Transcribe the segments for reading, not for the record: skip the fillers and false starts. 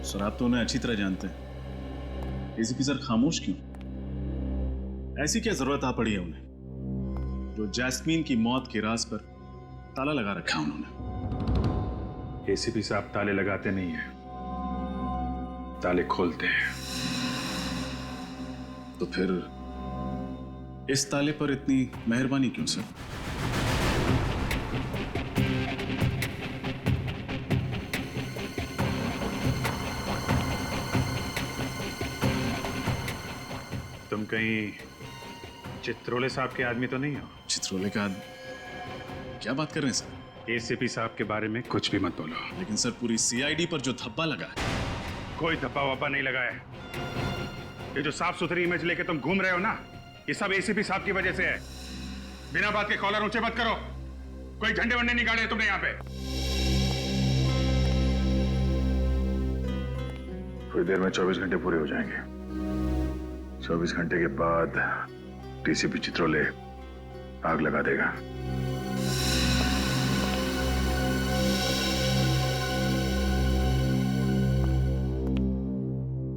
Sir आप तो उन्हें अच्छी तरह जानते हैं। एसीपी सर खामोश क्यों? ऐसी क्या जरूरत आ पड़ी है उन्हें जो जैस्मीन की मौत के राज पर ताला लगा रखा उन्होंने? एसीपी साहब ताले लगाते नहीं हैं, ताले खोलते हैं। तो फिर इस ताले पर इतनी मेहरबानी क्यों सर? तुम कहीं चित्रोले साहब के आदमी तो नहीं हो? चित्रोले का क्या बात कर रहे हैं सर? एसीपी साहब के बारे में कुछ भी मत बोलो। लेकिन सर पूरी सीआईडी पर जो धब्बा लगा है। कोई धब्बा वब्बा नहीं लगा है। ये जो साफ सुथरी इमेज लेके तुम घूम रहे हो ना, ये सब एसीपी साहब की वजह से है। बिना बात के कॉलर ऊंचे मत करो। कोई झंडे वंडे नहीं गाड़े तुमने यहाँ पे। थोड़ी देर में 24 घंटे पूरे हो जाएंगे। 24 घंटे के बाद डीसीपी चित्रोले आग लगा देगा।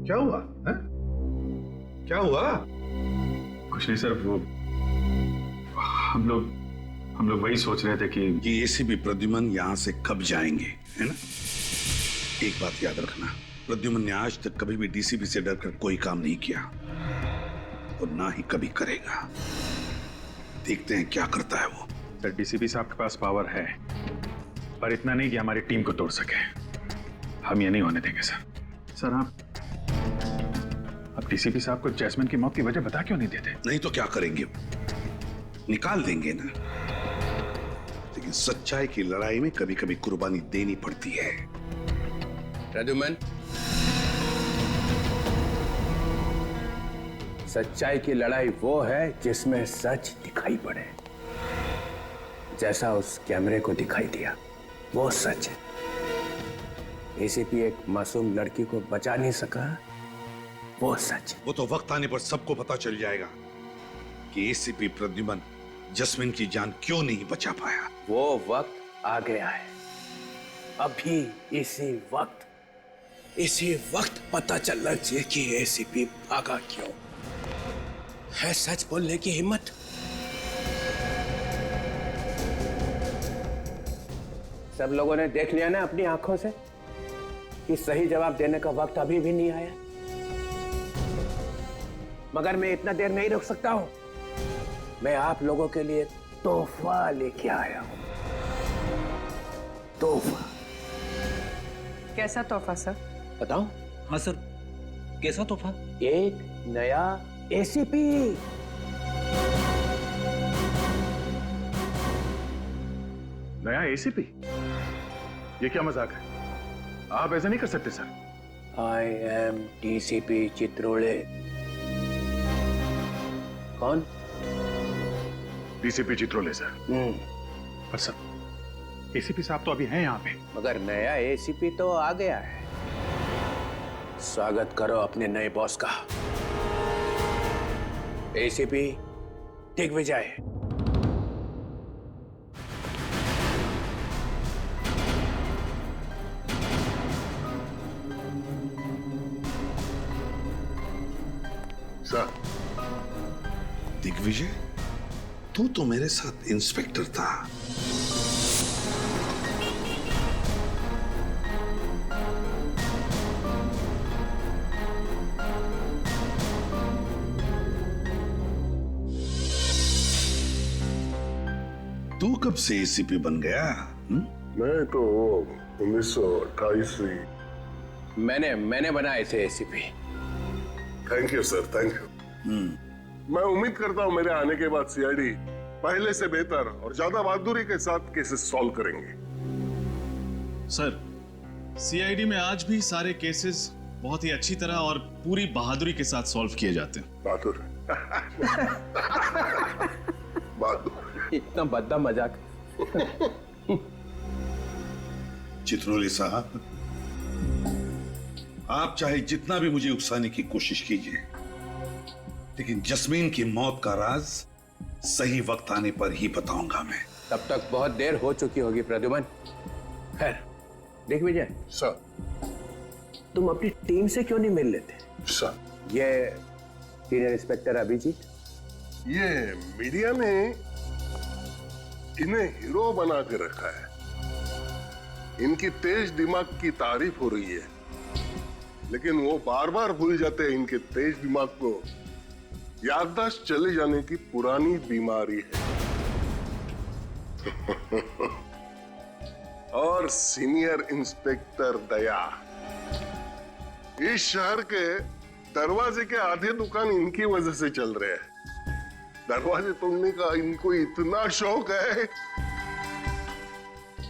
क्या हुआ है? क्या हुआ? कुछ नहीं सर, वो हम लोग वही सोच रहे थे कि ये एसीपी प्रद्युमन यहां से कब जाएंगे, है ना? एक बात याद रखना, प्रद्युमन ने आज तक कभी भी डीसीपी से डरकर कोई काम नहीं किया और ना ही कभी करेगा। देखते हैं क्या करता है वो। सर डीसीपी साहब के पास पावर है, पर इतना नहीं कि हमारी टीम को तोड़ सके। हम ये नहीं होने देंगे सर। सर आप डीसीपी साहब को जैस्मिन की मौत की वजह बता क्यों नहीं देते? नहीं तो क्या करेंगे? निकाल देंगे ना। लेकिन सच्चाई की लड़ाई में कभी कभी कुर्बानी देनी पड़ती है। प्रद्युमन, सच्चाई की लड़ाई वो है जिसमें सच दिखाई पड़े। जैसा उस कैमरे को दिखाई दिया वो सच है। एसीपी एक मासूम लड़की को बचा नहीं सका, वो सच है। वो तो वक्त आने पर सबको पता चल जाएगा कि एसीपी प्रद्युमन जैस्मिन की जान क्यों नहीं बचा पाया। वो वक्त आ गया है। अभी इसी वक्त पता चलना चाहिए कि एसीपी भागा क्यों। है सच बोलने की हिम्मत। सब लोगों ने देख लिया ना अपनी आंखों से कि सही जवाब देने का वक्त अभी भी नहीं आया। मगर मैं इतना देर नहीं रुक सकता हूं। मैं आप लोगों के लिए तोहफा लेके आया हूं। तोहफा। कैसा तोहफा सर? बताओ। हाँ सर, कैसा तोहफा? एक नया एसीपी। नया एसीपी? ये क्या मजाक है? आप ऐसा नहीं कर सकते sir. I am DCP Chitrole. कौन? DCP Chitrole sir. पर सर एसीपी साहब तो अभी हैं यहाँ पे। मगर नया एसीपी तो आ गया है। स्वागत करो अपने नए बॉस का। एसीपी दिग्विजय। सर, दिग्विजय, तू तो मेरे साथ इंस्पेक्टर था। तू कब से एसीपी बन गया? मैं तो 1928 से। मैंने बनाया इसे ACP. Thank you sir, thank you. मैं उम्मीद करता हूं मेरे आने के बाद सीआईडी पहले से बेहतर और ज्यादा बहादुरी के साथ केसेस सॉल्व करेंगे। सर सीआईडी में आज भी सारे केसेस बहुत ही अच्छी तरह और पूरी बहादुरी के साथ सॉल्व किए जाते हैं। बहादुर। बहादुर। इतना भद्दा मजाक। चित्रोले साहब, आप चाहे जितना भी मुझे उकसाने की कोशिश कीजिए, लेकिन जैस्मीन की मौत का राज सही वक्त आने पर ही बताऊंगा मैं। तब तक बहुत देर हो चुकी होगी प्रद्युमन। खैर दिग्विजय, सर, तुम अपनी टीम से क्यों नहीं मिल लेते? सर, ये सीनियर इंस्पेक्टर अभिजीत, ये मीडिया ने इन्हें हीरो बना के रखा है। इनकी तेज दिमाग की तारीफ हो रही है, लेकिन वो बार बार भूल जाते हैं इनके तेज दिमाग को याददाश्त चले जाने की पुरानी बीमारी है। और सीनियर इंस्पेक्टर दया, इस शहर के दरवाजे के आधे दुकान इनकी वजह से चल रहे हैं। दरवाजे तोड़ने का इनको इतना शौक है।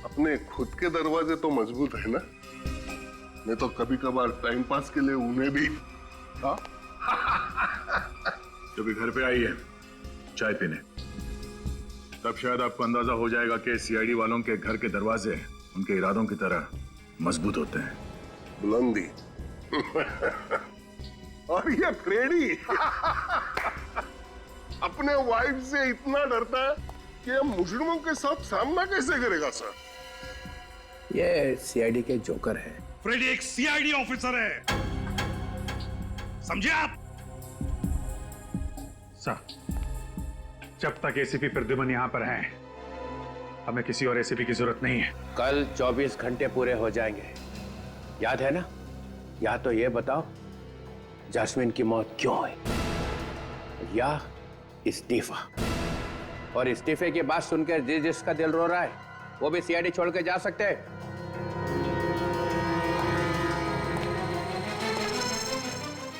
अपने खुद के दरवाजे तो मजबूत है ना, मैं तो कभी कभार टाइम पास के लिए उन्हें भी। हाँ, जब भी घर पे आई है चाय पीने, तब शायद आपको अंदाजा हो जाएगा कि सीआईडी वालों के घर के दरवाजे उनके इरादों की तरह मजबूत होते हैं। बुलंदी और ये फ्रेडी अपने वाइफ से इतना डरता है कि ये मुजरिमों के साथ सामना कैसे करेगा सर? ये सीआईडी के जोकर है। फ्रेडी एक सीआईडी ऑफिसर है, समझे आप? सर, जब तक एसीपी प्रद्युमन यहां पर हैं, हमें किसी और एसीपी की जरूरत नहीं है। कल 24 घंटे पूरे हो जाएंगे, याद है ना? या तो ये बताओ जास्मिन की मौत क्यों हुई, या इस्तीफा। और इस्तीफे की बात सुनकर जिसका दिल रो रहा है वो भी सीआईडी छोड़ के जा सकते हैं।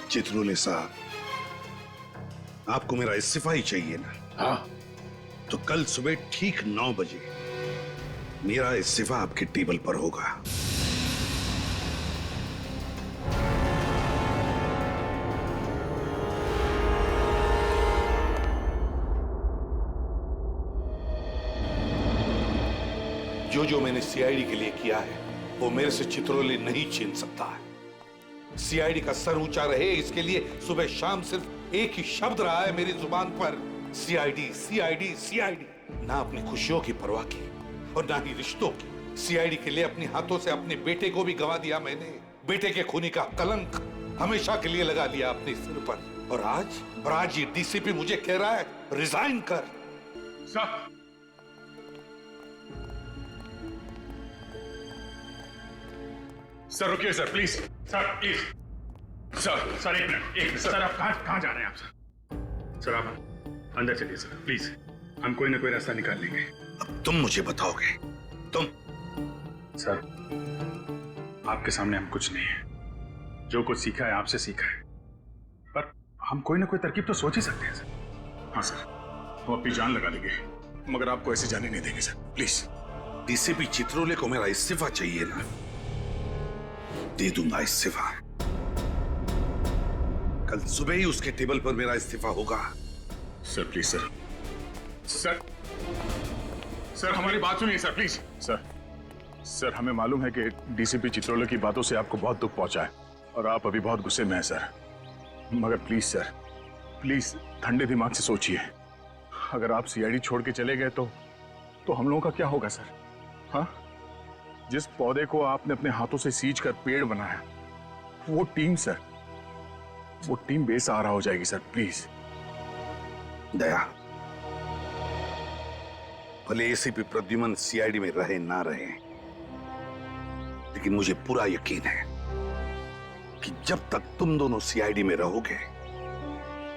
चित्रोले साहब, आपको मेरा इस्तीफा ही चाहिए ना? हाँ, तो कल सुबह ठीक 9 बजे मेरा इस्तीफा आपके टेबल पर होगा। जो मैंने सीआईडी के लिए किया है वो मेरे से चित्रोले नहीं छीन सकता है। सीआईडी का सर ऊंचा रहे, इसके लिए सुबह शाम सिर्फ एक ही शब्द रहा है मेरी जुबान पर, सीआईडी सीआईडी सीआईडी। ना अपनी खुशियों की परवाह की और ना ही रिश्तों की। सीआईडी के लिए अपने हाथों से अपने बेटे को भी गंवा दिया मैंने। बेटे के खूनी का कलंक हमेशा के लिए लगा लिया अपने सिर पर। और आज ये डीसीपी मुझे कह रहा है रिजाइन कर। सर रुकिए sir, please sir, please sir एक मिनट सर, आप कहाँ जा रहे हैं आप? सर आप अंदर चलिए सर, प्लीज। हम कोई ना कोई रास्ता निकाल लेंगे। अब तुम मुझे बताओगे? तुम? सर, आपके सामने हम कुछ नहीं है। जो कुछ सीखा है आपसे सीखा है, पर हम कोई ना कोई तरकीब तो सोच ही सकते हैं सर। हाँ सर, हम अपनी जान लगा देंगे, मगर आपको ऐसे जाने नहीं देंगे सर, प्लीज। डीसीपी चित्रोले को मेरा इस्तीफा चाहिए ना? दे दूंगा इस्तीफा। कल सुबह ही उसके टेबल पर मेरा इस्तीफा होगा। Sir please sir, sir sir हमारी बात सुनिए सर, प्लीज। सर हमें मालूम है कि डीसीपी चित्रोले की बातों से आपको बहुत दुख पहुंचा है और आप अभी बहुत गुस्से में हैं सर, मगर प्लीज सर, प्लीज ठंडे दिमाग से सोचिए। अगर आप सीआईडी छोड़ के चले गए तो हम लोगों का क्या होगा सर? हाँ, जिस पौधे को आपने अपने हाथों से सींच कर पेड़ बनाया, वो टीम सर, वो टीम बेसहारा हो जाएगी सर, प्लीज। दया, भले एसीपी प्रद्युमन सीआईडी में रहे ना रहे, लेकिन मुझे पूरा यकीन है कि जब तक तुम दोनों सीआईडी में रहोगे,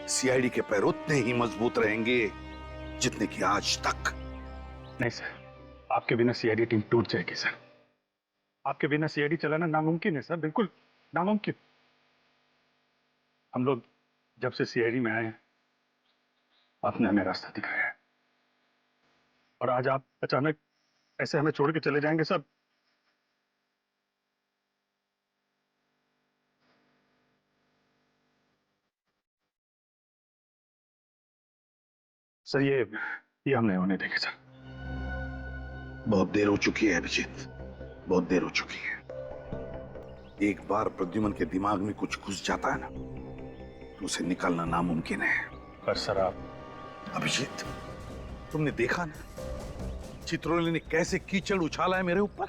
सीआईडी के पैर उतने ही मजबूत रहेंगे जितने कि आज तक। नहीं सर, आपके बिना सीआईडी टीम टूट जाएगी सर। आपके बिना सीआईडी चलाना नामुमकिन है सर, बिल्कुल नामुमकिन। हम लोग जब से सीआईडी में आए हैं, आपने हमें रास्ता दिखाया है, और आज आप अचानक ऐसे हमें छोड़ के चले जाएंगे सर। सर ये हम नहीं होने देंगे सर। बहुत देर हो चुकी है अभिजीत, बहुत देर हो चुकी है। एक बार प्रद्युमन के दिमाग में कुछ घुस जाता है ना, तो उसे निकालना नामुमकिन है। पर सर आप अभिजीत, तुमने देखा ना चित्रोले ने कैसे कीचड़ उछाला है मेरे ऊपर।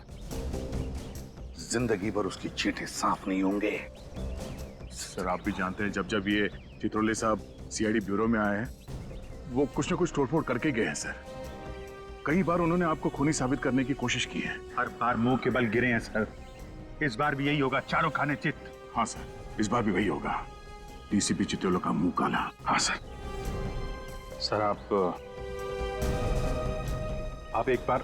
जिंदगी भर उसकी चींटे साफ नहीं होंगे। सर आप भी जानते हैं जब जब ये चित्रोले साहब सीआईडी ब्यूरो में आए हैं, वो कुछ न कुछ तोड़फोड़ करके गए हैं सर। कई बार उन्होंने आपको खूनी साबित करने की कोशिश की है, हर बार मुंह के बल गिरे हैं सर। इस बार भी यही होगा, चारों खाने चित। हाँ सर, इस बार भी वही होगा, डीसीपी चित्रोले का मुंह काला। हाँ सर। सर आप एक बार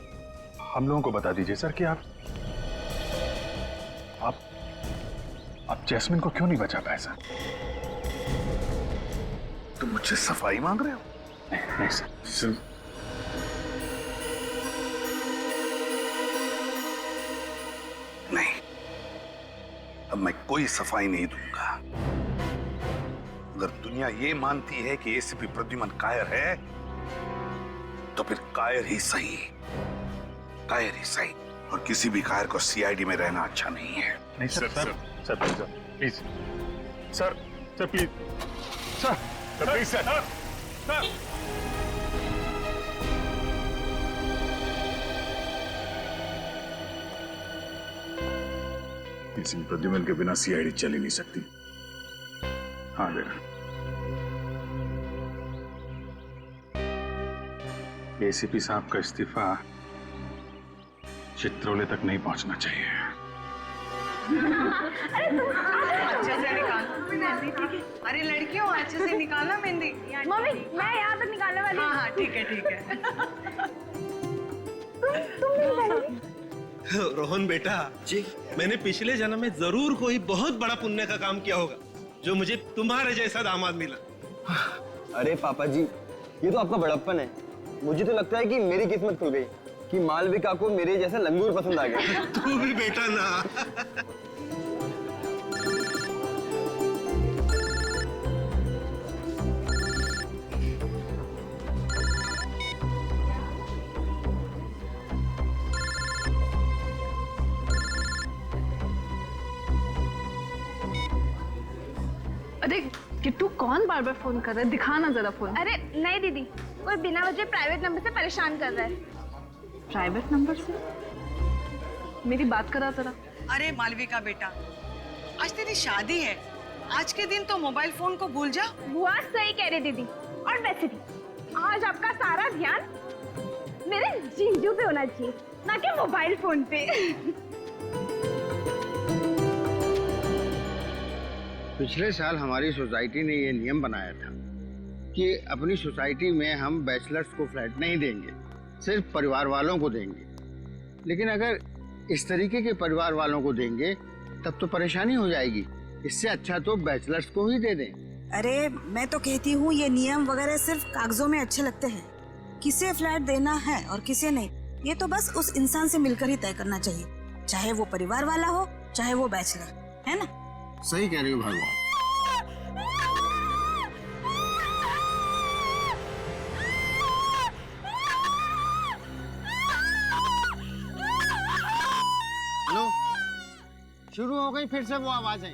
हम लोगों को बता दीजिए सर कि आप जैस्मिन को क्यों नहीं बचा पाए सर? तुम मुझसे सफाई मांग रहे हो? नहीं सर, नहीं, अब मैं कोई सफाई नहीं दूंगा। अगर दुनिया ये मानती है कि एसीपी प्रद्युमन कायर है, तो फिर कायर ही सही, कायर ही सही। और किसी भी कायर को सीआईडी में रहना अच्छा नहीं है। नहीं sir, please sir, please sir, please sir. किसी प्रद्युमन के बिना सीआईडी चल ही नहीं सकती। हाँ बेटा, एसीपी साहब का इस्तीफा चित्रोले तक नहीं पहुंचना चाहिए। अच्छे से निकाल। अरे लड़कियों, अच्छे से निकालना मेहंदी। मम्मी मैं यहाँ तक निकालने वाली हूँ। हाँ ठीक है ठीक है। तुम नहीं निकालोगी? रोहन बेटा जी, मैंने पिछले जन्म में जरूर कोई बहुत बड़ा पुण्य का काम किया होगा जो मुझे तुम्हारे जैसा दामाद मिला। अरे पापा जी, ये तो आपका बड़प्पन है। मुझे तो लगता है कि मेरी किस्मत खुल गई कि मालविका को मेरे जैसा लंगूर पसंद आ गया। तू भी बेटा ना। अरे किट्टू, कौन बार बार फोन कर रहा है? दिखाना जरा फोन। अरे नहीं दीदी, कोई बिना वजह प्राइवेट नंबर से परेशान कर रहा है। प्राइवेट नंबर से? मेरी बात करा जरा। अरे मालविका बेटा, आज तेरी शादी है, आज के दिन तो मोबाइल फोन को भूल जा। बुआ सही कह रही दीदी। और वैसे भी आज आपका सारा ध्यान मेरे जीजू पे होना चाहिए, ना कि मोबाइल फोन पे। पिछले साल हमारी सोसाइटी ने ये नियम बनाया था कि अपनी सोसाइटी में हम बैचलर्स को फ्लैट नहीं देंगे, सिर्फ परिवार वालों को देंगे। लेकिन अगर इस तरीके के परिवार वालों को देंगे तब तो परेशानी हो जाएगी। इससे अच्छा तो बैचलर्स को ही दे दें। अरे मैं तो कहती हूँ ये नियम वगैरह सिर्फ कागजों में अच्छे लगते हैं। किसे फ्लैट देना है और किसे नहीं, ये तो बस उस इंसान से मिलकर ही तय करना चाहिए, चाहे वो परिवार वाला हो चाहे वो बैचलर, है ना? सही कह रही हो भागो। हेलो, शुरू हो गई फिर से वो आवाजें।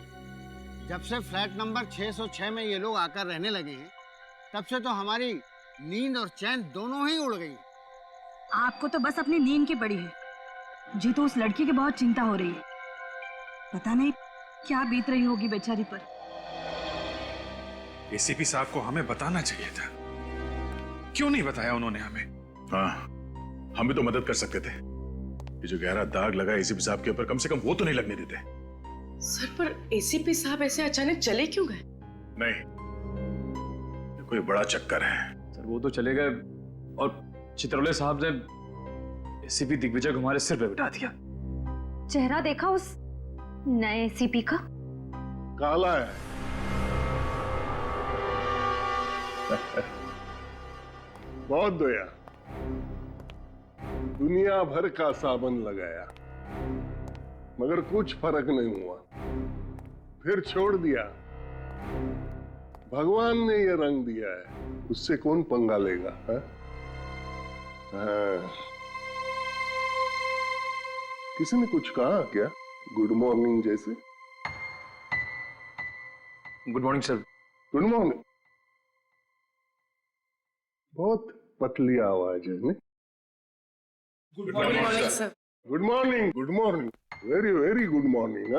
जब से फ्लैट नंबर 606 में ये लोग आकर रहने लगे हैं, तब से तो हमारी नींद और चैन दोनों ही उड़ गई। आपको तो बस अपनी नींद की पड़ी है। जी तो उस लड़की की बहुत चिंता हो रही है, पता नहीं क्या बीत रही होगी बेचारी पर। एसीपी साहब को हमें बताना चाहिए था, क्यों नहीं बताया उन्होंने हमें? हाँ, हम भी तो मदद कर सकते थे। ये जो गहरा दाग लगा एसीपी साहब के ऊपर, कम से कम वो तो नहीं लगने देते। सर पर एसीपी साहब ऐसे अचानक चले क्यों गए? नहीं, ये कोई बड़ा चक्कर है। सर वो तो चले गए और चित्रोले साहब ने एसीपी दिग्विजय को हमारे सिर पे बिठा दिया। चेहरा देखा उस नए एसीपी का? काला है। बहुत दया, दुनिया भर का साबन लगाया मगर कुछ फर्क नहीं हुआ, फिर छोड़ दिया। भगवान ने ये रंग दिया है, उससे कौन पंगा लेगा? हाँ? किसी ने कुछ कहा क्या? गुड मॉर्निंग जैसे? Good morning sir. Good morning. बहुत पतली आवाज है। Good morning sir. Good morning, good morning, very very good morning.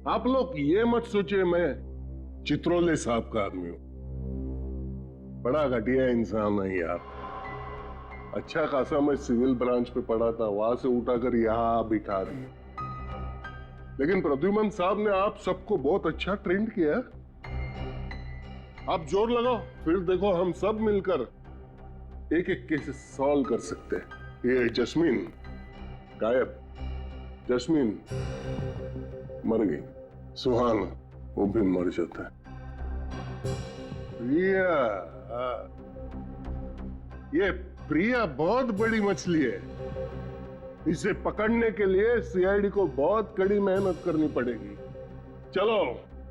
आप लोग ये मत सोचिए मैं चित्रोले साहब का आदमी हूं। बड़ा घटिया इंसान है यार। अच्छा खासा मैं सिविल ब्रांच पे पढ़ा था, वहां से उठाकर यहाँ बिठा दिया। लेकिन प्रद्युमन साहब ने आप सबको बहुत अच्छा ट्रेंड किया। आप जोर लगाओ, फिर देखो हम सब मिलकर एक एक केस सॉल्व कर सकते हैं। ये जस्मीन गायब, जस्मीन मर गई, सुहान वो भी मर जाता है। प्रिया, ये प्रिया बहुत बड़ी मछली है। इसे पकड़ने के लिए सीआईडी को बहुत कड़ी मेहनत करनी पड़ेगी। चलो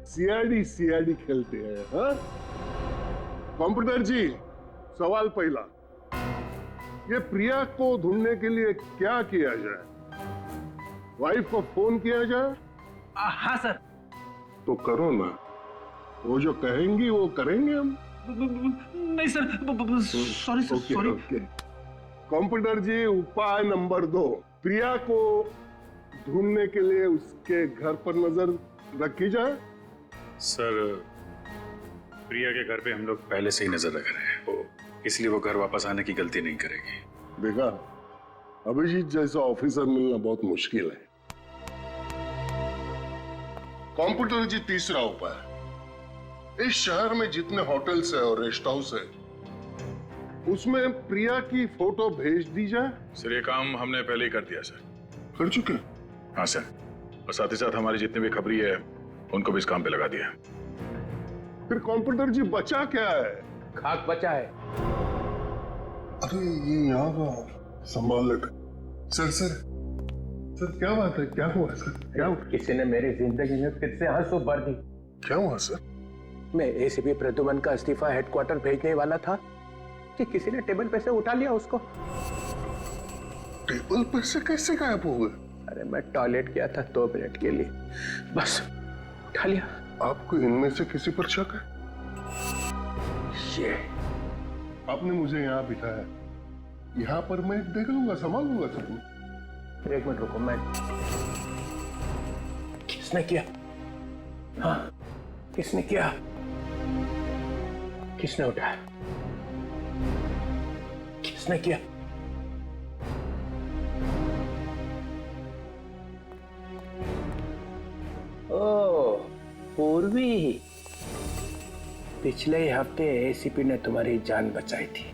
सीआईडी खेलते हैं। हाँ? कंप्यूटर जी, सवाल पहला, ये प्रिया को ढूंढने के लिए क्या किया जाए? वाइफ को फोन किया जाए? हाँ सर। तो करो ना, वो जो कहेंगी वो करेंगे हम। नहीं सर, सॉरी सॉरी। कंप्यूटर जी, उपाय नंबर 2, प्रिया को ढूंढने के लिए उसके घर पर नजर रखी जाए। सर, प्रिया के घर पे हम लोग पहले से ही नजर रख रहे हैं, इसलिए वो घर वापस आने की गलती नहीं करेगी। देखा, अभिजीत जैसा ऑफिसर मिलना बहुत मुश्किल है। कंप्यूटर जी, तीसरा उपाय, इस शहर में जितने होटल्स है और रेस्ट हाउस है उसमें प्रिया की फोटो भेज दी जाए। सर, ये काम हमने पहले ही कर दिया सर। कर चुके? हाँ सर, और साथ ही साथ हमारी जितने भी खबरी है उनको भी इस काम पे लगा दिया। फिर कंप्यूटर जी बचा क्या है? खाक बचा है। अरे ये यहाँ का संभाल लेते। सर क्या बात है? क्या हुआ सर? क्या हुआ? किसी ने मेरी जिंदगी में फिर से आंसू भर दी। क्या हुआ सर? मैं एसीपी प्रद्युमन का इस्तीफा हेडक्वार्टर भेजने वाला था कि किसी ने टेबल पे से उठा लिया उसको। टेबल पे से कैसे गायब हो गए? अरे मैं टॉयलेट गया था 2 मिनट के लिए, बस उठा लिया। आपको इनमें से किसी पर शक है? ये आपने मुझे यहाँ बिठाया, यहाँ पर मैं देख लूंगा, संभाल लूंगा सब। 1 मिनट रुको। मैं किसने किया? हाँ, किसने किया? किसने उठाया? किसने किया? ओ, पूर्वी, पिछले हफ्ते एसीपी ने तुम्हारी जान बचाई थी,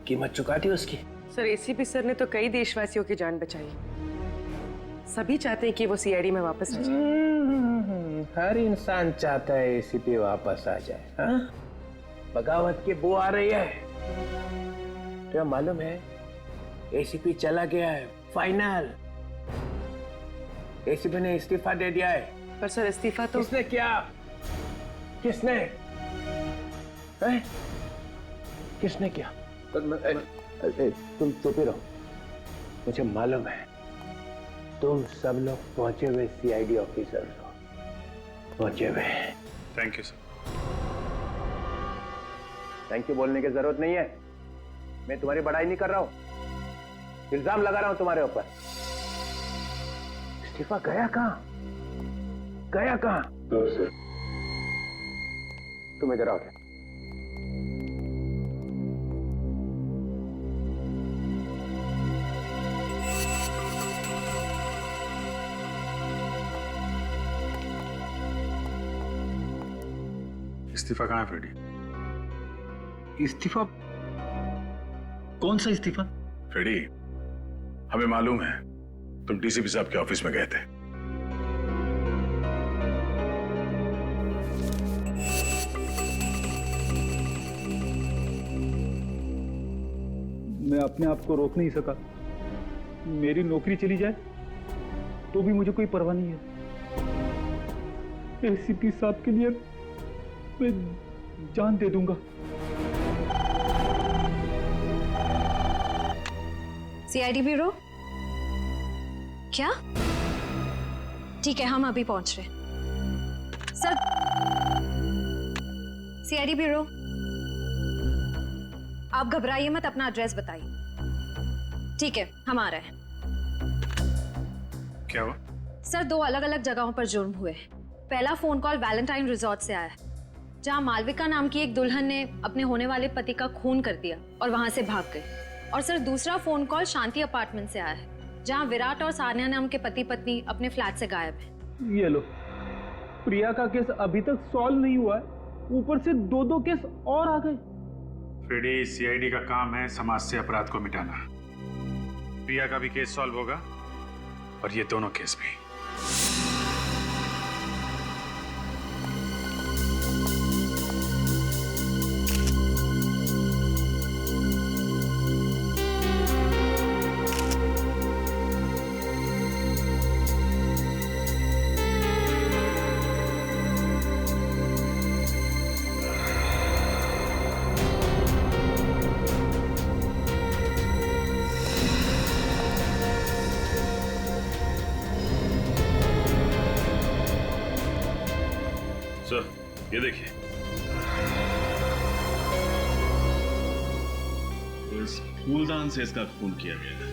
कीमत चुका दी उसकी। सर, एसीपी सर ने तो कई देशवासियों की जान बचाई। सभी चाहते हैं कि वो सीआईडी में वापस आ जाए। हर इंसान चाहता है एसीपी वापस आ जाए। हाँ? बगावत की बू आ रही है। तो मालूम है एसीपी चला गया है, फाइनल। एसीपी ने इस्तीफा दे दिया है। पर सर, इस्तीफा तो किसने किया? किसने? है? किसने किया? तुम चुप ही रहो। मुझे मालूम है तुम सब लोग पहुंचे हुए सीआईडी ऑफिसर हो, पहुंचे हुए। Thank you sir. Thank you बोलने की जरूरत नहीं है। मैं तुम्हारी बड़ाई नहीं कर रहा हूं, इल्जाम लगा रहा हूं तुम्हारे ऊपर। इस्तीफा गया कहां? गया कहां? तुम इधर आओ। इस्तीफा कहाँ है फ्रेडी? इस्तीफा? कौन सा इस्तीफा? फ्रेडी, हमें मालूम है तुम डीसीपी साहब के ऑफिस में गए थे। मैं अपने आप को रोक नहीं सका। मेरी नौकरी चली जाए तो भी मुझे कोई परवाह नहीं है। एसीपी साहब के लिए मैं जान दे दूंगा। CID bureau? क्या? ठीक है, हम अभी पहुंच रहे हैं। सर, सीआईडी ब्यूरो, आप घबराइए मत, अपना एड्रेस बताइए। ठीक है, हम आ रहे हैं। क्या हुआ? सर 2 अलग अलग जगहों पर जुर्म हुए। पहला फोन कॉल वैलेंटाइन रिजॉर्ट से आया, जहां मालविका नाम की एक दुल्हन ने अपने होने वाले पति का खून कर दिया और वहां से भाग गई। और सर दूसरा फोन कॉल शांति अपार्टमेंट से आया है, जहां विराट और सान्या नाम के पति पत्नी अपने फ्लैट से गायब है। ये लो, प्रिया का केस अभी तक सॉल्व नहीं हुआ है, ऊपर से 2 केस और आ गए। फ्रेडी, सीआईडी का काम है समाज से अपराध को मिटाना। प्रिया का भी केस सॉल्व होगा और ये दोनों केस भी। सर, ये देखिए, इस फूलदान से इसका खून किया गया है।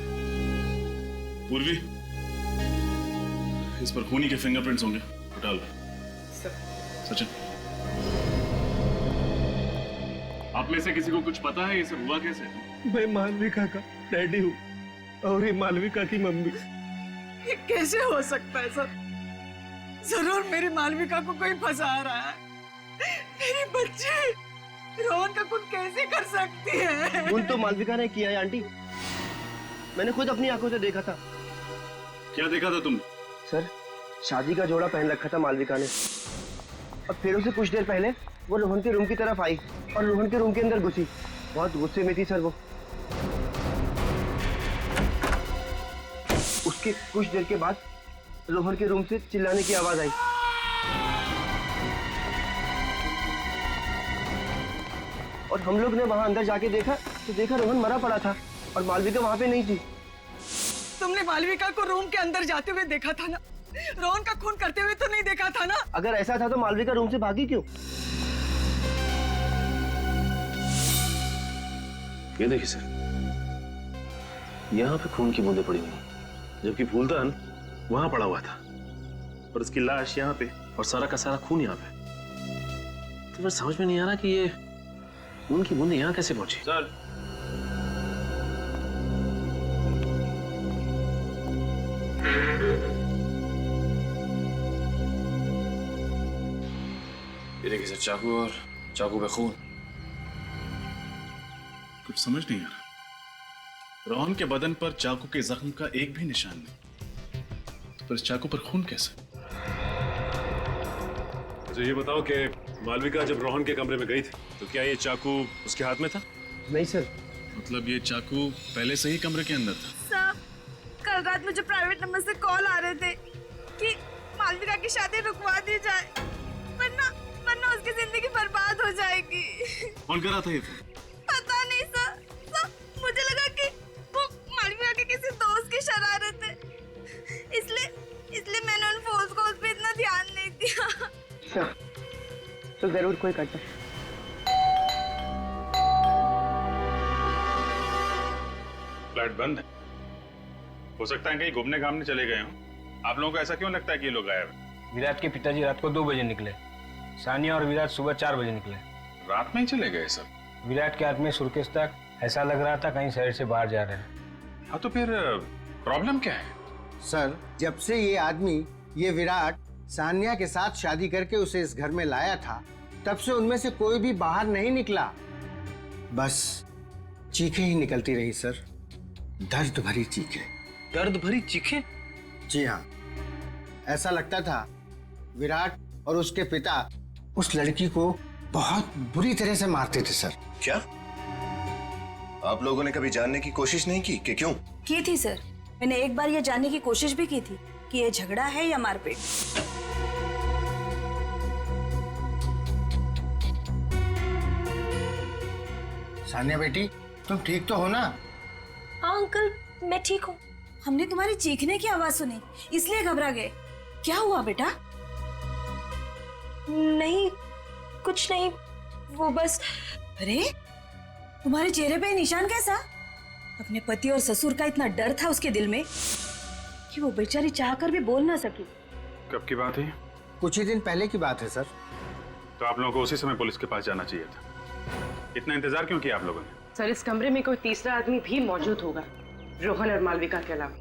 पूर्वी, इस पर खूनी के फिंगरप्रिंट्स होंगे, उठा लो। सचिन, आप में से किसी को कुछ पता है ये सब हुआ कैसे? मैं मालविका का डैडी हूँ और ये मालविका की मम्मी। ये कैसे हो सकता है सर? जरूर मेरी मालविका को कोई फंसा रहा है। मेरी बच्ची रोहन का खून कैसे कर सकती है? खून तो मालविका ने किया है आंटी, मैंने खुद अपनी आंखों से देखा था। क्या देखा था तुमने? सर, शादी का जोड़ा पहन रखा था मालविका ने, और फिर उसे कुछ देर पहले वो रोहन के रूम की तरफ आई और रोहन के रूम के अंदर घुसी। बहुत गुस्से में थी सर वो। उसके कुछ देर के बाद रोहन के रूम से चिल्लाने की आवाज आई। और हम लोग ने वहां अंदर जाके देखा तो देखा रोहन मरा पड़ा था और मालविका वहां पे नहीं थी। तुमने मालविका को रूम के अंदर जाते हुए देखा था ना? रोहन का खून करते हुए तो नहीं देखा था ना? अगर ऐसा था तो मालविका रूम से भागी क्यों? ये देखिए सर, यहाँ पे खून की बूंदें पड़ी हुई, जबकि फूलदान वहां पड़ा हुआ था और उसकी लाश यहाँ पे और सारा का सारा खून यहाँ पे। तो फिर समझ में नहीं आ रहा कि ये खून की बूंदें यहाँ कैसे पहुंची। सर, ये देखिए सर, चाकू और चाकू पे खून। कुछ समझ नहीं आ रहा। रोहन के बदन पर चाकू के जख्म का एक भी निशान नहीं, पर इस चाकू पर खून कैसे? तो ये बताओ कि मालविका जब रोहन के कमरे में गई थी तो क्या ये चाकू उसके हाथ में था? नहीं सर। मतलब ये चाकू पहले से ही कमरे के अंदर था? सर, कल रात मुझे प्राइवेट नंबर से कॉल आ रहे थे कि मालविका की शादी रुकवा दी जाए, वरना उसकी जिंदगी बर्बाद हो जाएगी। कौन कर रहा था ये फोन? पता नहीं सर, मुझे लगा कि वो मालविका के किसी दोस्त की शरारत है, इसलिए मैंने उन फोन को उस पे इतना ध्यान नहीं दिया। सर, तो जरूर कोई करता। फ्लैट बंद है, हो सकता है कहीं घूमने घामने चले गए हों। आप लोगों को ऐसा क्यों लगता है कि ये लोग गायब हैं? विराट के पिताजी रात को 2 बजे निकले, सानिया और विराट सुबह 4 बजे निकले। रात में ही चले गए सब? विराट के हाथ में सुर्केस तक, ऐसा लग रहा था कहीं शहर से बाहर जा रहे हैं। हाँ, तो फिर प्रॉब्लम क्या है? सर, जब से ये आदमी, ये विराट सान्या के साथ शादी करके उसे इस घर में लाया था, तब से उनमें से कोई भी बाहर नहीं निकला। बस चीखें ही निकलती रही सर, दर्द भरी चीखें। दर्द भरी चीखें? जी हाँ, ऐसा लगता था विराट और उसके पिता उस लड़की को बहुत बुरी तरह से मारते थे सर। क्या आप लोगों ने कभी जानने की कोशिश नहीं की कि क्यों? की थी सर, मैंने एक बार ये जानने की कोशिश भी की थी कि ये झगड़ा है या मारपीट। सान्या बेटी, तुम ठीक तो हो ना? हाँ अंकल, मैं ठीक हूँ। हमने तुम्हारी चीखने की आवाज सुनी, इसलिए घबरा गए। क्या हुआ बेटा? नहीं, कुछ नहीं, वो बस। अरे, तुम्हारे चेहरे पे निशान कैसा? अपने पति और ससुर का इतना डर था उसके दिल में। कि वो बेचारी चाहकर भी बोल ना सकी। कब की बात है? कुछ ही दिन पहले की बात है सर। तो आप लोगों को उसी समय पुलिस के पास जाना चाहिए था। इतना इंतजार क्यों किया आप लोगों ने? सर इस कमरे में कोई तीसरा आदमी भी मौजूद होगा रोहन और मालविका के अलावा।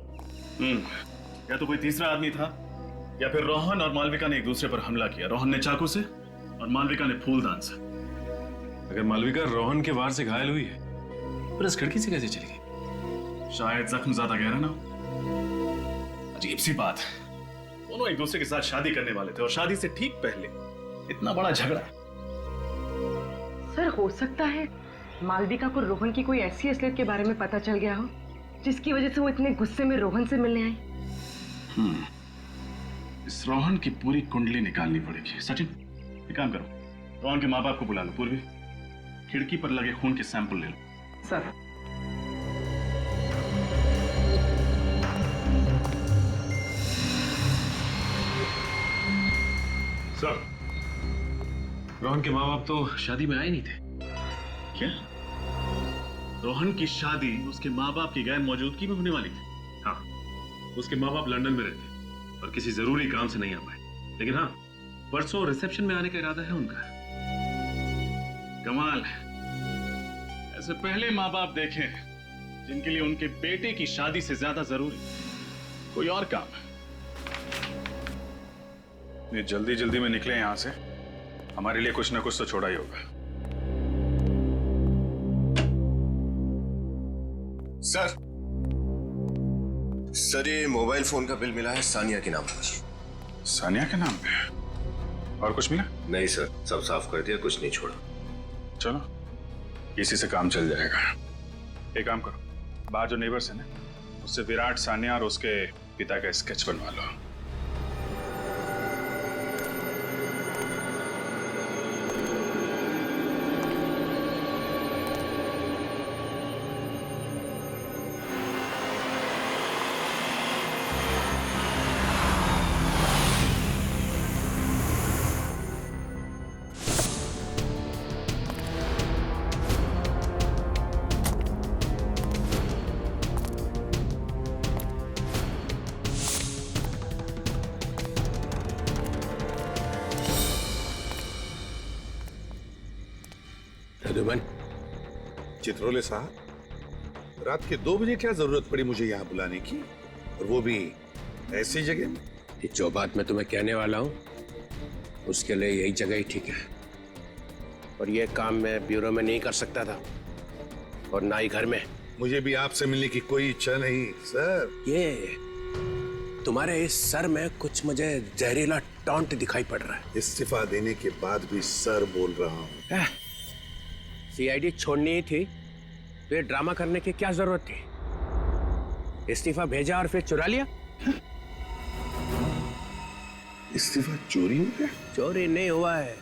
या तो कोई तीसरा आदमी था या फिर रोहन और मालविका ने एक दूसरे पर हमला किया। रोहन ने चाकू से और मालविका ने फूलदान से। अगर मालविका रोहन के वार से घायल हुई है पर इस खिड़की से कैसे चली गई? शायद जख्म ज्यादा गहरा ना हो। अजीब सी बात, दोनों एक दूसरे के साथ शादी करने वाले थे और शादी से ठीक पहले इतना बड़ा झगड़ा। सर हो सकता है मालविका को रोहन की कोई ऐसी असलियत के बारे में पता चल गया हो जिसकी वजह से वो इतने गुस्से में रोहन से मिलने आई। इस रोहन की पूरी कुंडली निकालनी पड़ेगी। सचिन एक काम करो, रोहन के माँ बाप को बुला लो। पूर्वी खिड़की पर लगे खून के सैंपल ले लो। सर सर रोहन के माँ बाप तो शादी में आए नहीं थे। क्या? रोहन की शादी उसके माँ बाप की गैर मौजूदगी में होने वाली थी? हाँ, उसके माँ बाप लंदन में रहते और किसी जरूरी काम से नहीं आ पाए, लेकिन हाँ परसों रिसेप्शन में आने का इरादा है उनका। कमाल, ऐसे पहले माँ बाप देखे जिनके लिए उनके बेटे की शादी से ज्यादा जरूरी कोई और काम है। ये जल्दी जल्दी में निकले यहां से, हमारे लिए कुछ ना कुछ तो छोड़ा ही होगा। सर ये मोबाइल फोन का बिल मिला है सानिया के नाम पर। सानिया के नाम पे? और कुछ मिला? नहीं सर, सब साफ कर दिया, कुछ नहीं छोड़ा। चलो इसी से काम चल जाएगा। एक काम करो, बाहर जो नेबर्स है ना उससे विराट, सानिया और उसके पिता का स्केच बनवा लो। चित्रोले साहब, रात के 2 बजे क्या जरूरत पड़ी मुझे यहाँ बुलाने की, और वो भी ऐसी जगह में? जो बात मैं तुम्हें कहने वाला हूँ उसके लिए यही जगह ही ठीक है, और ये काम मैं ब्यूरो में नहीं कर सकता था और ना ही घर में। मुझे भी आपसे मिलने की कोई इच्छा नहीं सर। ये तुम्हारे इस सर में कुछ मुझे जहरीला टॉन्ट दिखाई पड़ रहा है। इस्तीफा देने के बाद भी सर बोल रहा हूँ। सीआईडी छोड़नी ही थी तो ये ड्रामा करने की क्या जरूरत थी? इस्तीफा भेजा और फिर चुरा लिया। इस्तीफा चोरी हो गया? चोरी नहीं हुआ है,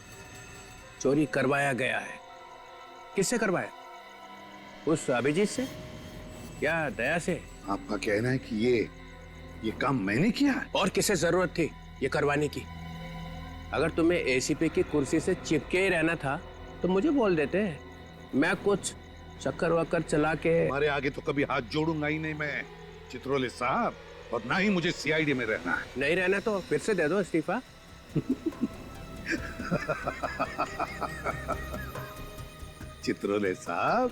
चोरी करवाया गया है। किससे करवाया? उस अभिजीत से या दया से? आपका कहना है कि ये काम मैंने किया है? और किसे जरूरत थी ये करवाने की? अगर तुम्हें एसीपी की कुर्सी से चिपके ही रहना था तो मुझे बोल देते, मैं कुछ चक्कर वक्कर चला के। हमारे आगे तो कभी हाथ जोड़ूंगा ही नहीं मैं चित्रोले साहब, और ना ही मुझे सीआईडी में रहना है। नहीं रहना तो फिर से दे दो इस्तीफा। चित्रोले साहब,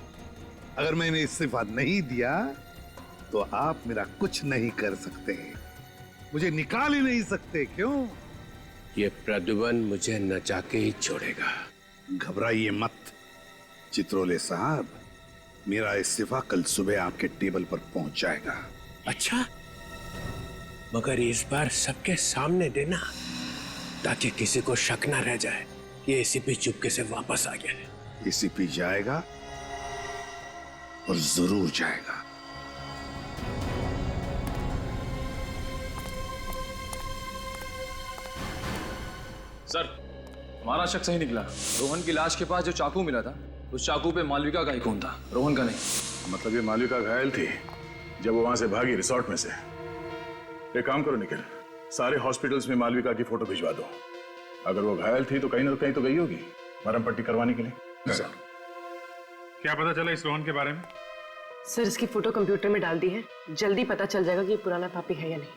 अगर मैंने इस्तीफा नहीं दिया तो आप मेरा कुछ नहीं कर सकते, मुझे निकाल ही नहीं सकते। क्यों? ये प्रद्युमन मुझे नचा के ही छोड़ेगा। घबराइए मत चित्रोले साहब, मेरा इस्तीफा कल सुबह आपके टेबल पर पहुंच जाएगा। अच्छा, मगर इस बार सबके सामने देना ताकि किसी को शक ना रह जाए कि एसीपी चुपके से वापस आ गया है। एसीपी जाएगा और जरूर जाएगा। सर, हमारा शक सही निकला। रोहन की लाश के पास जो चाकू मिला था उस चाकू पे मालविका का ही खून था, रोहन का नहीं। मतलब ये मालविका घायल थी जब वो वहां से भागी रिसोर्ट में से। एक काम करो निखिल, सारे हॉस्पिटल्स में मालविका की फोटो भिजवा दो। अगर वो घायल थी तो कहीं ना कहीं तो गई होगी मरहम पट्टी करवाने के लिए। क्या पता चला इस रोहन के बारे में? सर इसकी फोटो कंप्यूटर में डाल दी है, जल्दी पता चल जाएगा कि ये पुराना पापी है या नहीं।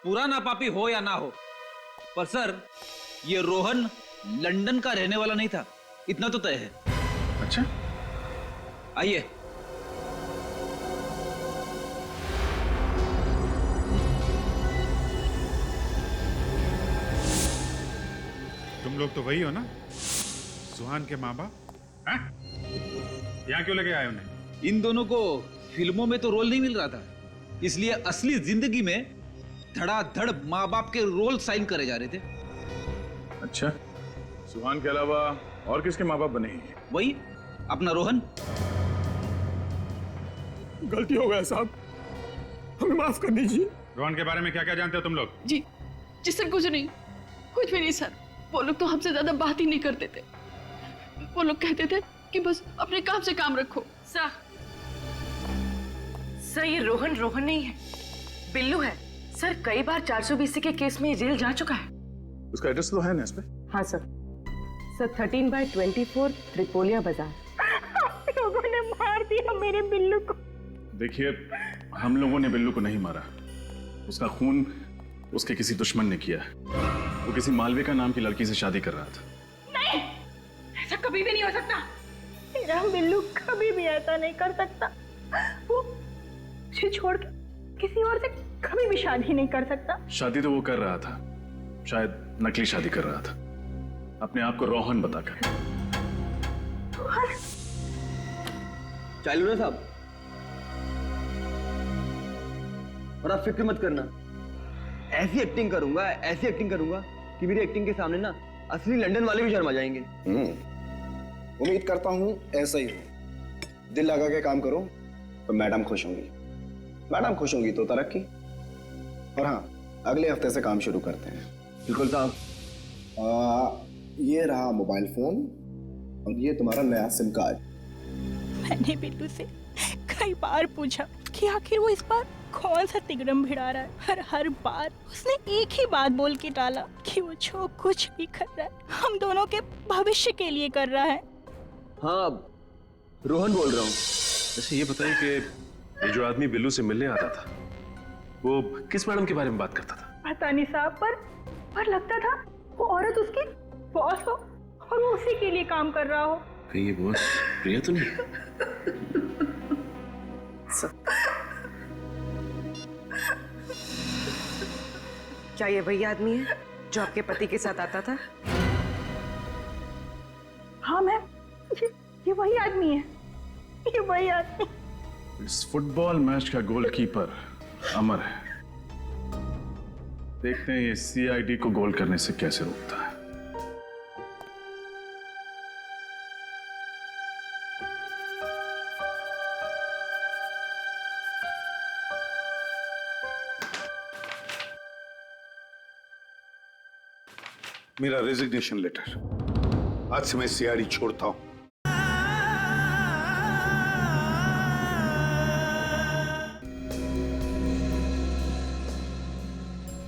पूरा नापापी हो या ना हो, पर सर ये रोहन लंदन का रहने वाला नहीं था, इतना तो तय है। अच्छा, आइए। तुम लोग तो वही हो ना, सुहान के माँ बाप? हैं? यहाँ क्यों लेके आए उन्हें? इन दोनों को फिल्मों में तो रोल नहीं मिल रहा था, इसलिए असली जिंदगी में धड़ाधड़ माँ बाप के रोल साइन करे जा रहे थे। अच्छा, सुहान के अलावा और किसके माँ बाप बने हैं? वही अपना रोहन। गलती हो गया साहब, हमें माफ कर दीजिए। रोहन के बारे में क्या क्या जानते हो तुम लोग? जी जी सर, कुछ नहीं, कुछ भी नहीं सर। वो लोग तो हमसे ज्यादा बात ही नहीं करते थे। वो लोग कहते थे कि बस अपने काम से काम रखो। सर ये रोहन नहीं है, बिल्लू है। सर कई बार 420 के केस में जेल जा चुका है। उसका एड्रेस तो है ना इस पे? हाँ सर 13/24 त्रिपोलिया बाजार। लोगों ने मार दिया मेरे बिल्लू को। देखिए, हम लोगों ने बिल्लू को नहीं मारा, उसका खून उसके किसी दुश्मन ने किया है। वो किसी मालविका नाम की लड़की से शादी कर रहा था। नहीं, ऐसा कभी भी नहीं हो सकता। मेरा बिल्लू कभी भी ऐसा नहीं कर सकता। वो मुझे छोड़ के किसी और से कभी भी शादी नहीं कर सकता। शादी तो वो कर रहा था, शायद नकली शादी कर रहा था, अपने आप को रोहन बताकर। चालू ना साहब, और आप फिक्र मत करना, ऐसी एक्टिंग करूंगा कि मेरी एक्टिंग के सामने ना असली लंदन वाले भी शर्मा जाएंगे। उम्मीद करता हूं ऐसा ही हो। दिल लगा के काम करो तो मैडम खुश होंगी, मैडम खुश होंगी तो तरक्की। और हाँ, अगले हफ्ते से काम शुरू करते हैं। बिल्कुल साहब। ये रहा मोबाइल फोन और ये तुम्हारा नया सिम कार्ड। मैंने बिल्लू से कई बार पूछा कि आखिर वो इस बार कौन सा तिगड़म भिड़ा रहा है। हर बार उसने एक ही बात बोल के टाला कि वो जो कुछ भी कर रहा है हम दोनों के भविष्य के लिए कर रहा है। हाँ, रोहन बोल रहा हूँ। अच्छा ये बताइए कि ये जो आदमी बिल्लू से मिलने आता था, वो किस मैडम के बारे में बात करता था? पता नहीं साहब, पर लगता था वो औरत उसकी बॉस हो और वो उसी के लिए काम कर रहा हो। कहीं ये बॉस प्रिया तो नहीं? क्या ये वही आदमी है जो आपके पति के साथ आता था? हाँ मैम, ये वही आदमी है, ये वही आदमी। इस फुटबॉल मैच का गोलकीपर अमर है। देखते हैं ये सीआईडी को गोल करने से कैसे रोकता है। मेरा रेजिग्नेशन लेटर। आज से मैं सीआईडी छोड़ता हूं।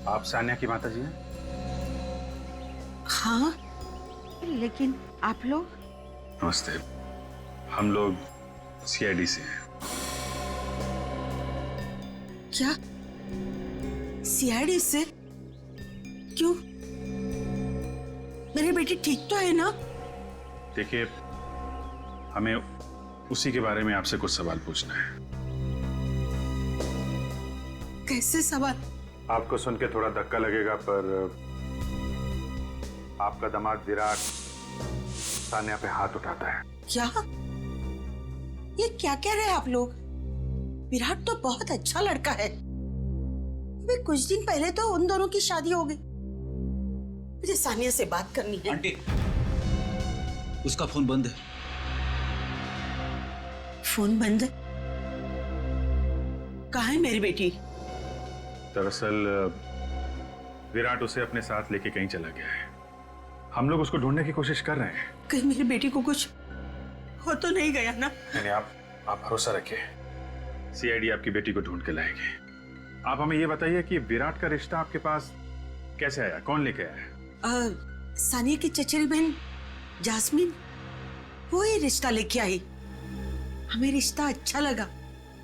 आप सान्या की माता जी हैं? हाँ, लेकिन आप लोग? नमस्ते, हम लोग सीआईडी से हैं। क्या सीआईडी से? क्यों? मेरी बेटी ठीक तो है ना? देखिए, हमें उसी के बारे में आपसे कुछ सवाल पूछना है। कैसे सवाल? आपको सुन के थोड़ा धक्का लगेगा, पर आपका दामाद विराट सान्या पे हाथ उठाता है। क्या? ये क्या कह रहे हैं आप लोग? विराट तो बहुत अच्छा लड़का है। अभी कुछ दिन पहले तो उन दोनों की शादी हो गई। मुझे सानिया से बात करनी है। आंटी, उसका फोन बंद है। फोन बंद है? कहाँ है मेरी बेटी? दरअसल विराट उसे अपने साथ लेके कहीं चला गया है। हम लोग उसको ढूंढने की कोशिश कर रहे हैं। कहीं मेरी बेटी को कुछ हो तो नहीं गया ना? नहीं, आप भरोसा रखिए, सीआईडी आपकी बेटी को ढूंढ के लाएगी। आप हमें ये बताइए कि विराट का रिश्ता आपके पास कैसे आया, कौन लेके आया? सानिया की चचेरी बहन जास्मीन, वो ही रिश्ता लेके आई। हमें रिश्ता अच्छा लगा,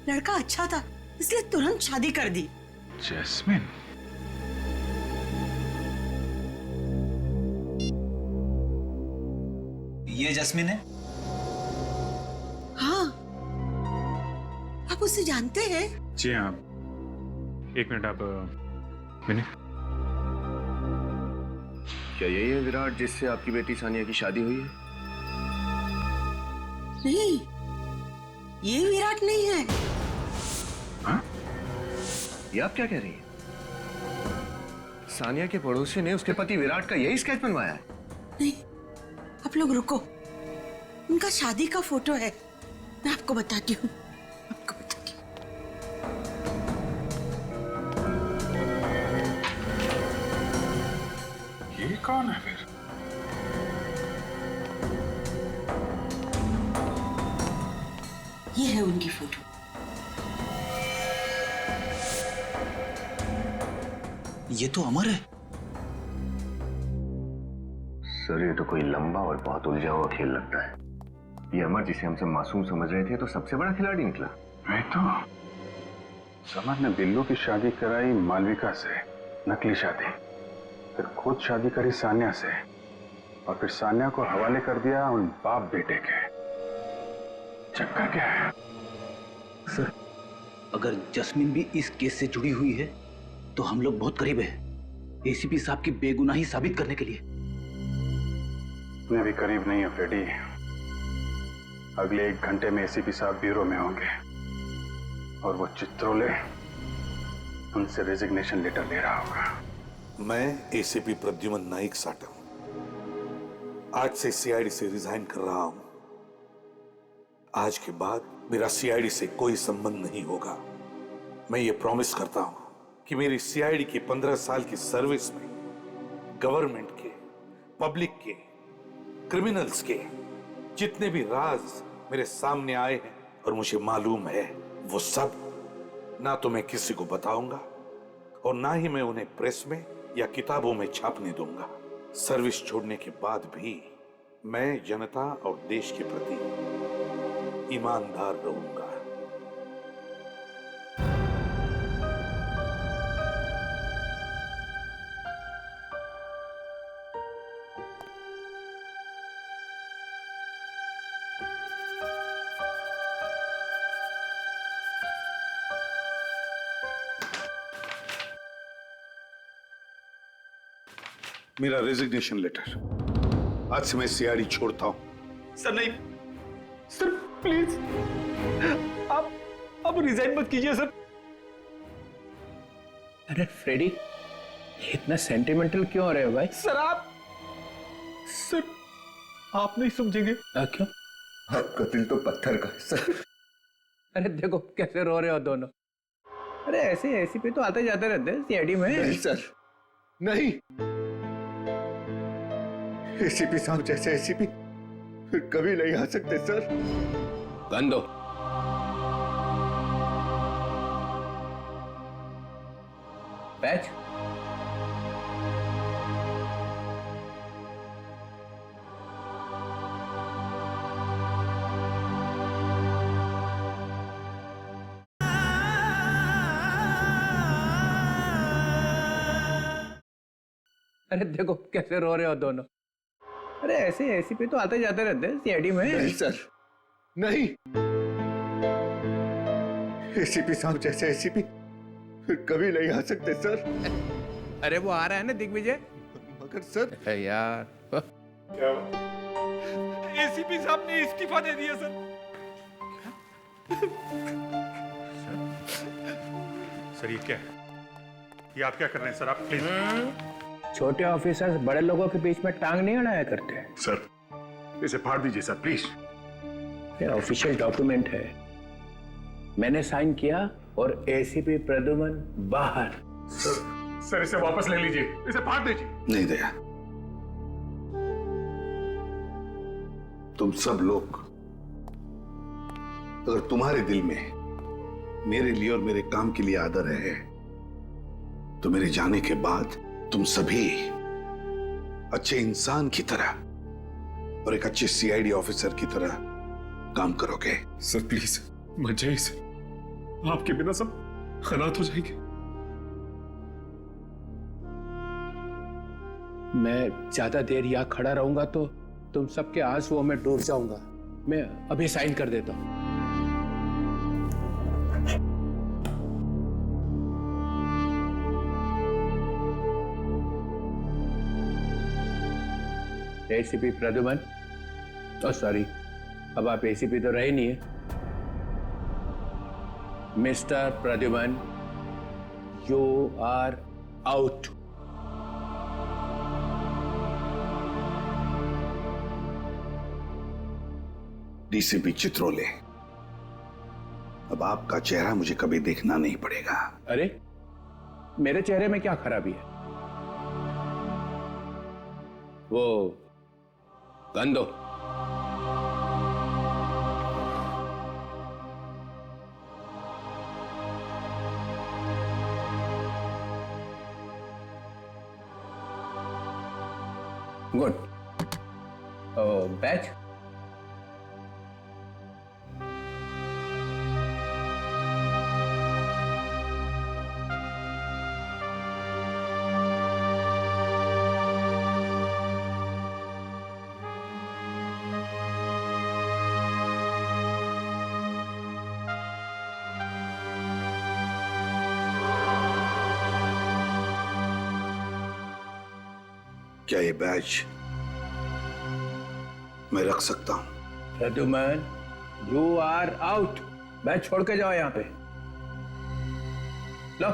लड़का अच्छा था, इसलिए तुरंत शादी कर दी। जैस्मिन? ये जस्मिन है? हाँ, आप उसे जानते हैं? जी हाँ, एक मिनट आप मैंने क्या यही है विराट जिससे आपकी बेटी सानिया की शादी हुई है? नहीं, ये विराट नहीं है। हाँ? ये आप क्या कह रही हैं? सानिया के पड़ोसी ने उसके पति विराट का यही स्केच बनवाया है? नहीं, आप लोग रुको, उनका शादी का फोटो है, मैं आपको बताती हूँ। ये कौन है फिर? ये है उनकी फोटो। ये तो अमर है। सर ये तो कोई लंबा और बहुत उलझा हुआ खेल लगता है। ये अमर जिसे हम सब मासूम समझ रहे थे तो सबसे बड़ा खिलाड़ी निकला। मैं तो समर ने बिल्लू की शादी कराई मालविका से, नकली शादी, फिर खुद शादी करी सान्या से, और फिर सान्या को हवाले कर दिया उन बाप बेटे के। चक्कर क्या है? सर, अगर जस्मिन भी इस केस से जुड़ी हुई है तो हम लोग बहुत करीब है एसीपी साहब की बेगुनाही साबित करने के लिए। मैं भी करीब नहीं हूं फ्रेडी। अगले 1 घंटे में एसीपी साहब ब्यूरो में होंगे और वो चित्रोले उनसे रेजिग्नेशन लेटर ले रहा होगा। मैं एसीपी प्रद्युमन नाइक साटम आज से सीआईडी से रिजाइन कर रहा हूं। आज के बाद मेरा सीआईडी से कोई संबंध नहीं होगा। मैं ये प्रॉमिस करता हूं कि मेरी सीआईडी की 15 साल की सर्विस में गवर्नमेंट के, पब्लिक के, क्रिमिनल्स के जितने भी राज मेरे सामने आए हैं और मुझे मालूम है, वो सब ना तो मैं किसी को बताऊंगा और ना ही मैं उन्हें प्रेस में या किताबों में छापने दूंगा। सर्विस छोड़ने के बाद भी मैं जनता और देश के प्रति ईमानदार रहूंगा। मेरा रेजिग्नेशन लेटर। आज से मैं सीआईडी छोड़ता हूं। सर नहीं, सर प्लीज आप रिजाइन मत कीजिए सर। अरे फ्रेडी, इतना सेंटिमेंटल क्यों हो रहे हो भाई? सर आप नहीं समझेंगे। क्यों? आपका दिल तो पत्थर का है सर। अरे देखो कैसे रो रहे हो दोनों। अरे ऐसे एसीपी तो आते जाते रहते हैं सीआईडी में। नहीं सर, नहीं। एसीपी साहब जैसे एसीपी फिर कभी नहीं आ सकते सर। गन दो। पैच। अरे देखो कैसे रो रहे हो दोनों। अरे ऐसे एसीपी तो आते जाते रहते हैं सीआईडी में। नहीं सर, नहीं। एसीपी साहब जैसे एसीपी फिर कभी नहीं आ सकते सर। अरे वो आ रहा है ना दिग्विजय। मगर सर यार क्या एसीपी साहब ने इस्तीफा दे दिया सर। सर ये क्या है? ये आप क्या कर रहे हैं सर? आप प्लीज। छोटे ऑफिसर्स बड़े लोगों के बीच में टांग नहीं अड़ाया करते। सर इसे फाड़ दीजिए सर प्लीज। ये ऑफिशियल डॉक्यूमेंट है, मैंने साइन किया और एसीपी प्रद्युमन बाहर। सर इसे वापस ले लीजिए, इसे फाड़ दीजिए। नहीं दया, तुम सब लोग अगर तुम्हारे दिल में मेरे लिए और मेरे काम के लिए आदर है तो मेरे जाने के बाद तुम सभी अच्छे इंसान की तरह और एक अच्छे सीआईडी ऑफिसर की तरह काम करोगे। सर प्लीज मत जाइए सर, आपके बिना सब खराब हो जाएंगे। मैं ज्यादा देर यहाँ खड़ा रहूंगा तो तुम सबके आंसुओं में डूब जाऊंगा। मैं अभी साइन कर देता हूं। एसीपी प्रद्युमन, सॉरी, अब आप एसीपी तो रहे नहीं है। Mister Pradyuman, you are out. DCP Chitrole, अब आपका चेहरा मुझे कभी देखना नहीं पड़ेगा। अरे, मेरे चेहरे में क्या खराबी है? वो गन दो। गुड। बैच। क्या ये बैच मैं रख सकता हूं? Pradyuman, you are out. Badge छोड़ के जाओ यहां पे। लो।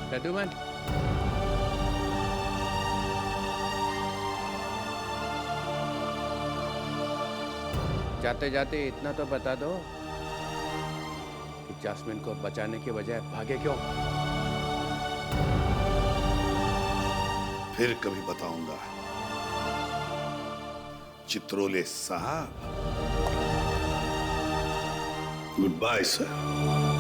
प्रद्युमन, जाते जाते इतना तो बता दो कि जैस्मिन को बचाने के बजाय भागे क्यों? फिर कभी बताऊंगा चित्रोले साहब। Good bye sir.